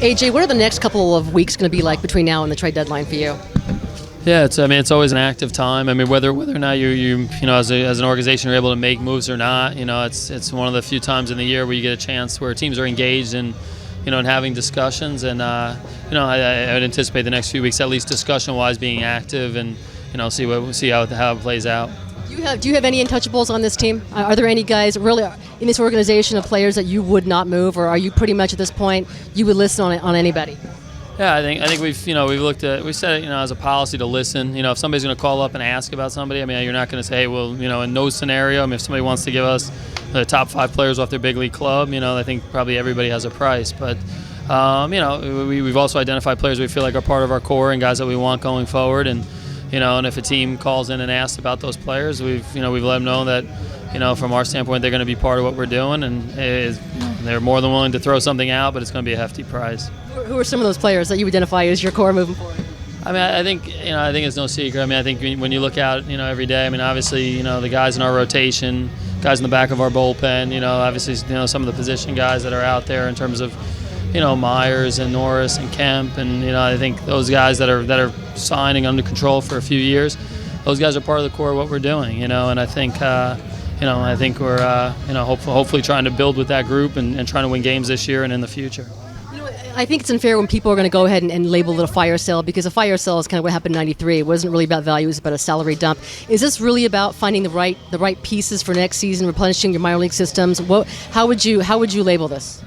AJ, what are the next couple of weeks going to be like between now and the trade deadline for you? Yeah, it's always an active time. I mean, whether or not you as an organization are able to make moves or not, it's one of the few times in the year where you get a chance where teams are engaged in having discussions, and I would anticipate the next few weeks, at least discussion-wise, being active, and see how it plays out. Do you have any untouchables on this team? Are there any guys really in this organization of players that you would not move, or are you pretty much at this point you would listen on anybody? Yeah, I think we've said it as a policy to listen. If somebody's going to call up and ask about somebody, I mean, you're not going to say, hey, well, in no scenario. I mean, if somebody wants to give us the top 5 players off their big league club, I think probably everybody has a price. But we've also identified players we feel like are part of our core and guys that we want going forward. And and if a team calls in and asks about those players, we've let them know that from our standpoint they're going to be part of what we're doing, and they're more than willing to throw something out, but it's going to be a hefty price. Who are some of those players that you identify as your core moving forward? I mean, I think it's no secret. I mean, I think when you look out, every day. I mean, obviously, the guys in our rotation, guys in the back of our bullpen. Obviously, some of the position guys that are out there in terms of, Myers and Norris and Kemp, and I think those guys that are signing under control for a few years, those guys are part of the core of what we're doing. And I think. I think we're hopefully trying to build with that group and trying to win games this year and in the future. I think it's unfair when people are going to go ahead and label it a fire sale, because a fire sale is kind of what happened in '93. It wasn't really about value; it was about a salary dump. Is this really about finding the right pieces for next season, replenishing your minor league systems? How would you label this?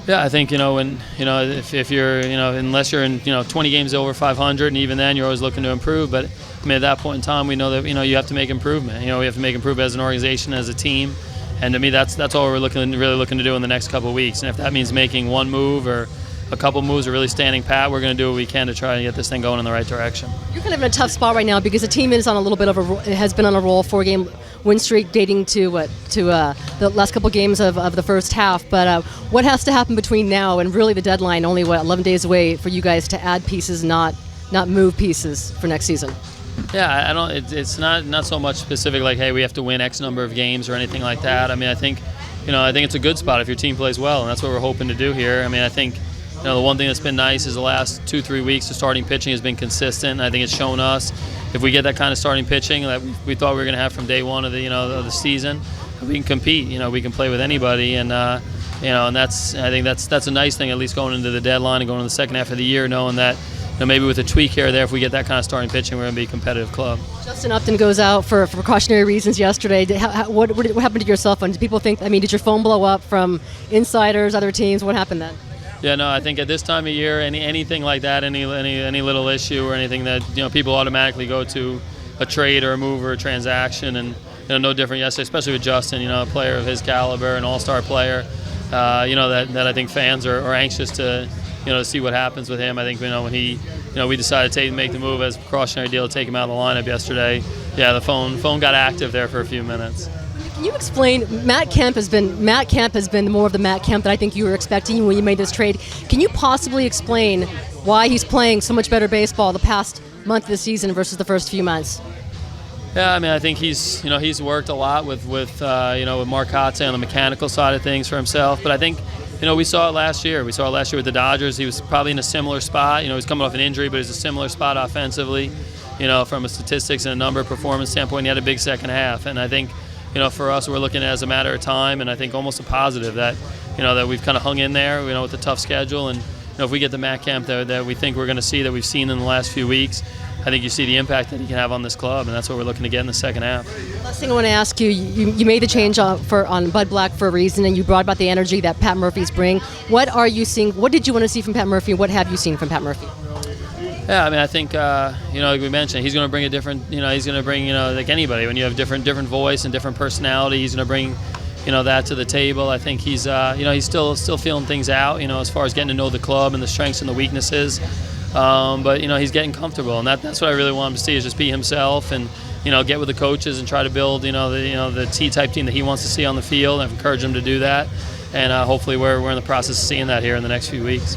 Yeah, I think when if you're unless you're in 20 games over 500, and even then you're always looking to improve. But I mean, at that point in time, we know that you have to make improvement. We have to make improvement as an organization, as a team, and to me, that's all we're really looking to do in the next couple of weeks. And if that means making one move or a couple moves or really standing pat, we're going to do what we can to try and get this thing going in the right direction. You're kind of in a tough spot right now because the team is on a little bit of has been on a roll, 4-game win streak dating to the last couple games of the first half. But what has to happen between now and really the deadline, only 11 days away, for you guys to add pieces, not move pieces for next season? Yeah, I don't. It's not so much specific like, hey, we have to win X number of games or anything like that. I mean, I think it's a good spot if your team plays well, and that's what we're hoping to do here. I mean, I think the one thing that's been nice is the last 2-3 weeks the starting pitching has been consistent. I think it's shown us if we get that kind of starting pitching that we thought we were going to have from day one of the season, we can compete. We can play with anybody, and and I think that's a nice thing, at least going into the deadline and going into the second half of the year, knowing that maybe with a tweak here or there, if we get that kind of starting pitching, we're going to be a competitive club. Justin Upton goes out for precautionary reasons yesterday. What happened to your cell phone? Did people think? I mean, did your phone blow up from insiders, other teams? What happened then? Yeah, no, I think at this time of year, anything like that, any little issue or anything that people automatically go to a trade or a move or a transaction, and no different yesterday, especially with Justin, a player of his caliber, an all-star player, that I think fans are anxious to to see what happens with him. I think when we decided to make the move as a precautionary deal to take him out of the lineup yesterday, yeah, the phone got active there for a few minutes. Can you explain? Matt Kemp has been more of the Matt Kemp that I think you were expecting when you made this trade. Can you possibly explain why he's playing so much better baseball the past month of the season versus the first few months? Yeah, I mean, I think he's worked a lot with Mark Kotze on the mechanical side of things for himself. But I think we saw it last year. We saw it last year with the Dodgers. He was probably in a similar spot. He was coming off an injury, but he's a similar spot offensively. From a statistics and a number of performance standpoint, he had a big second half, and I think. For us, we're looking at it as a matter of time, and I think almost a positive that, that we've kind of hung in there, with the tough schedule, and if we get the Matt Kemp that we think we're going to see, that we've seen in the last few weeks, I think you see the impact that he can have on this club, and that's what we're looking to get in the second half. Last thing I want to ask you, you made the change on Bud Black for a reason, and you brought about the energy that Pat Murphy's bring. What are you seeing? What did you want to see from Pat Murphy? What have you seen from Pat Murphy? Yeah, I mean, I think like we mentioned, he's going to bring a different. He's going to bring like anybody. When you have different voice and different personality, he's going to bring that to the table. I think he's he's still feeling things out. As far as getting to know the club and the strengths and the weaknesses. But he's getting comfortable, and that's what I really want him to see, is just be himself and get with the coaches and try to build the T-type team that he wants to see on the field. I've encouraged him to do that, and hopefully we're in the process of seeing that here in the next few weeks.